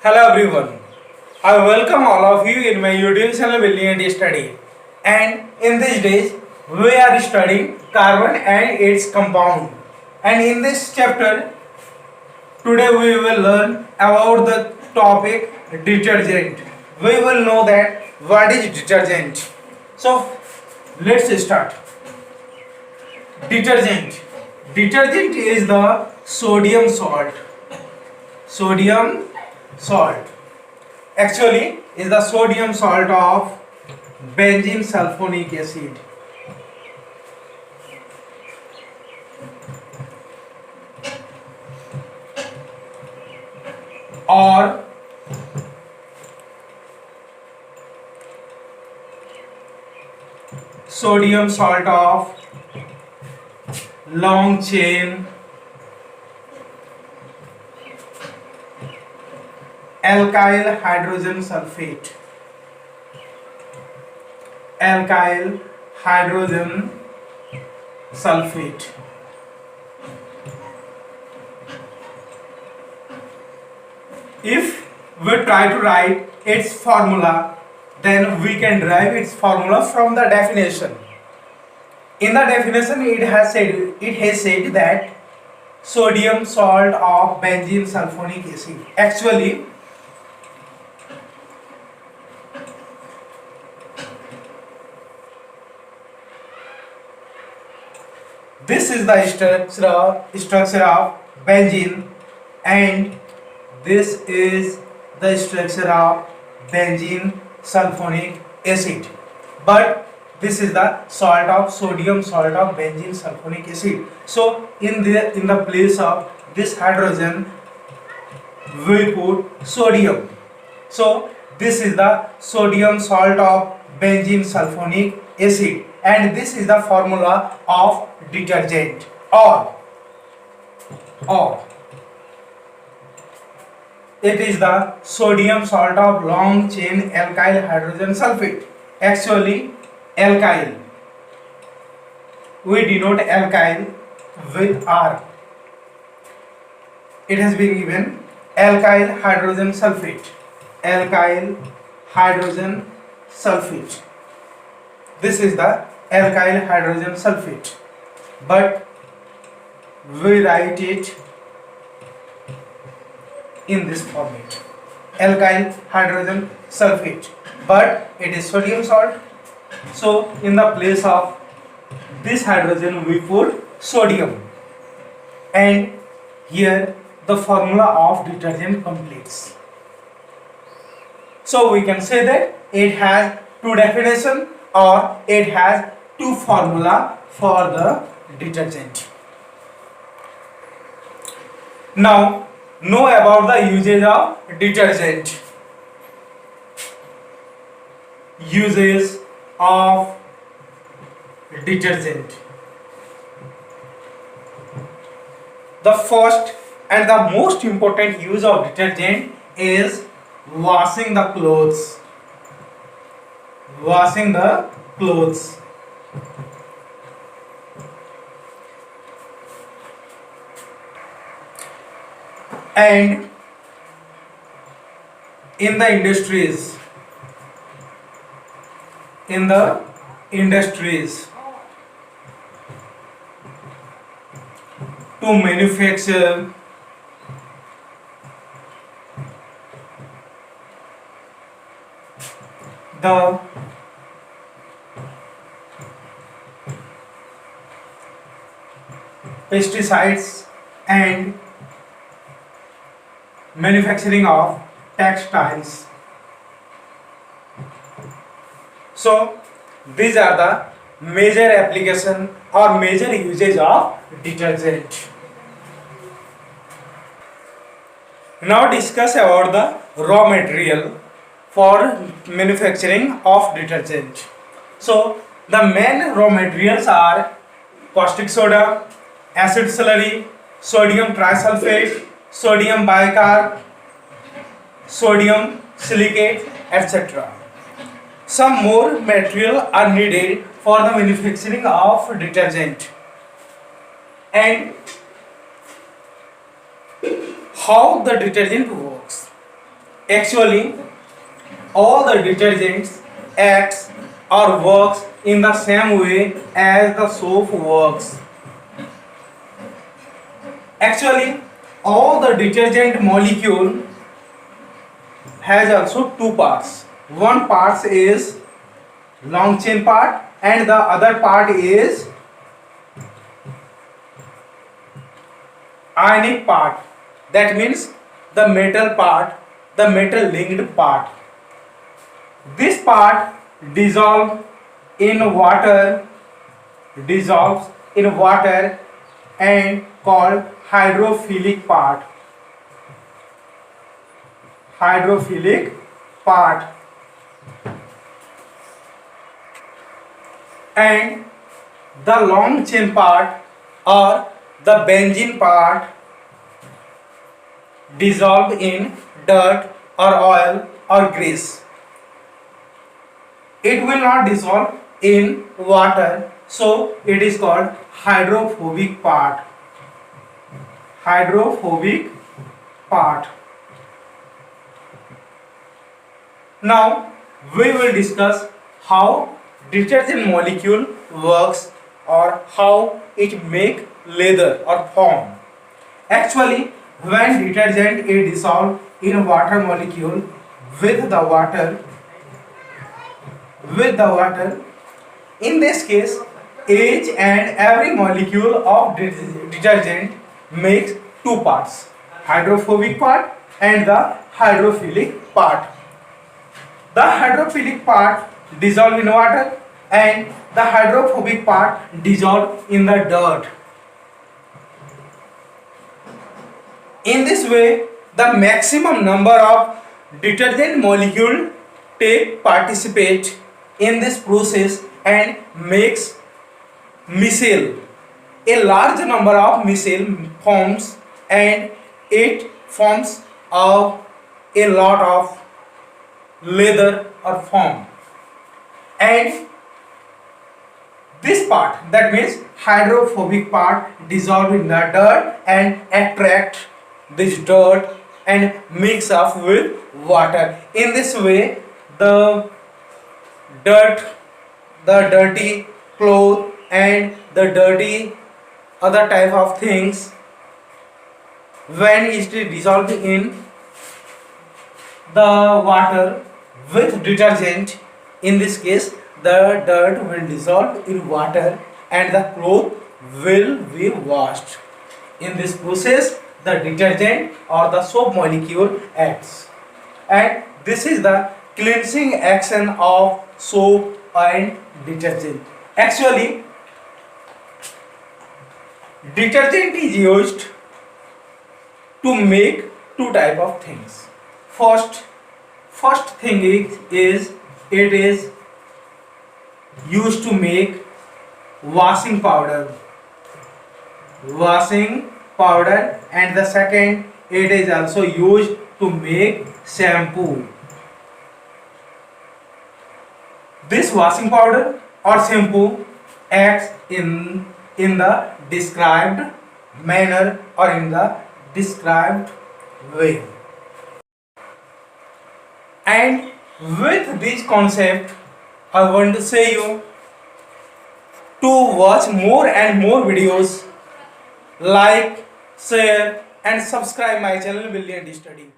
Hello everyone. I welcome all of you in my YouTube channel Brilliant Study. And in these days we are studying carbon and its compound. And in this chapter today we will learn about the topic detergent. We will know that what is detergent. So let's start. Detergent. Detergent is the sodium salt. Sodium salt actually is the sodium salt of benzene sulfonic acid. Or sodium salt of long chain alkyl hydrogen sulfate. Alkyl hydrogen sulfate. If we try to write its formula, then we can derive its formula from the definition. In the definition, it has said that sodium salt of benzene sulfonic acid. Actually, this is the structure of benzene, and this is the structure of benzene sulfonic acid. But this is the salt of sodium salt of benzene sulfonic acid. So in the place of this hydrogen we put sodium. So this is the sodium salt of benzene sulfonic acid, and this is the formula of detergent. Or it is the sodium salt of long chain alkyl hydrogen sulfate. Actually, alkyl, we denote alkyl with R. It has been given alkyl hydrogen sulfate. Alkyl hydrogen sulfate. This is the alkyl hydrogen sulfate, but we write it in this format: alkyl hydrogen sulfate, but it is sodium salt. So in the place of this hydrogen we put sodium, and here the formula of detergent completes. So we can say that it has two definition, or it has two formula for the detergent. Now know about the usage of detergent. Uses of detergent. The first and the most important use of detergent is washing the clothes. Washing the clothes. And in the industries, to manufacture the pesticides and manufacturing of textiles. So these are the major application or major usage of detergent. Now discuss about the raw material for manufacturing of detergent. So the main raw materials are caustic soda, acid slurry, sodium trisulfate, sodium bicarb, sodium silicate, etc. Some more material are needed for the manufacturing of detergent. And how the detergent works. Actually, all the detergents acts or works in the same way as the soap works. Actually, all the detergent molecule has also two parts. One part is long chain part and the other part is ionic part. That means the metal part, the metal linked part. This part dissolves in water, dissolves in water and called hydrophilic part. Hydrophilic part. And the long chain part or the benzene part dissolve in dirt or oil or grease. It will not dissolve in water, so it is called hydrophobic part. Hydrophobic part. Now we will discuss how detergent molecule works or how it make leather or foam. Actually, when detergent is dissolved in water molecule with the water, in this case each and every molecule of detergent makes two parts, hydrophobic part and the hydrophilic part. The hydrophilic part dissolve in water and the hydrophobic part dissolve in the dirt. In this way, the maximum number of detergent molecule participate in this process and makes micelle. A large number of micelle forms and it forms a lot of leather or foam. And this part, that means hydrophobic part, dissolve in the dirt and attract this dirt and mix up with water. In this way, the dirty cloth and the dirty other type of things, when it is dissolved in the water with detergent, in this case the dirt will dissolve in water and the cloth will be washed. In this process, the detergent or the soap molecule acts, and this is the cleansing action of soap and detergent. Actually, detergent is used to make two type of things. First thing is it is used to make washing powder, and the second, it is also used to make shampoo. This washing powder or shampoo acts in the described manner or in the described way. And with this concept, I want to say you to watch more and more videos, like, share and subscribe my channel Brilliant Study.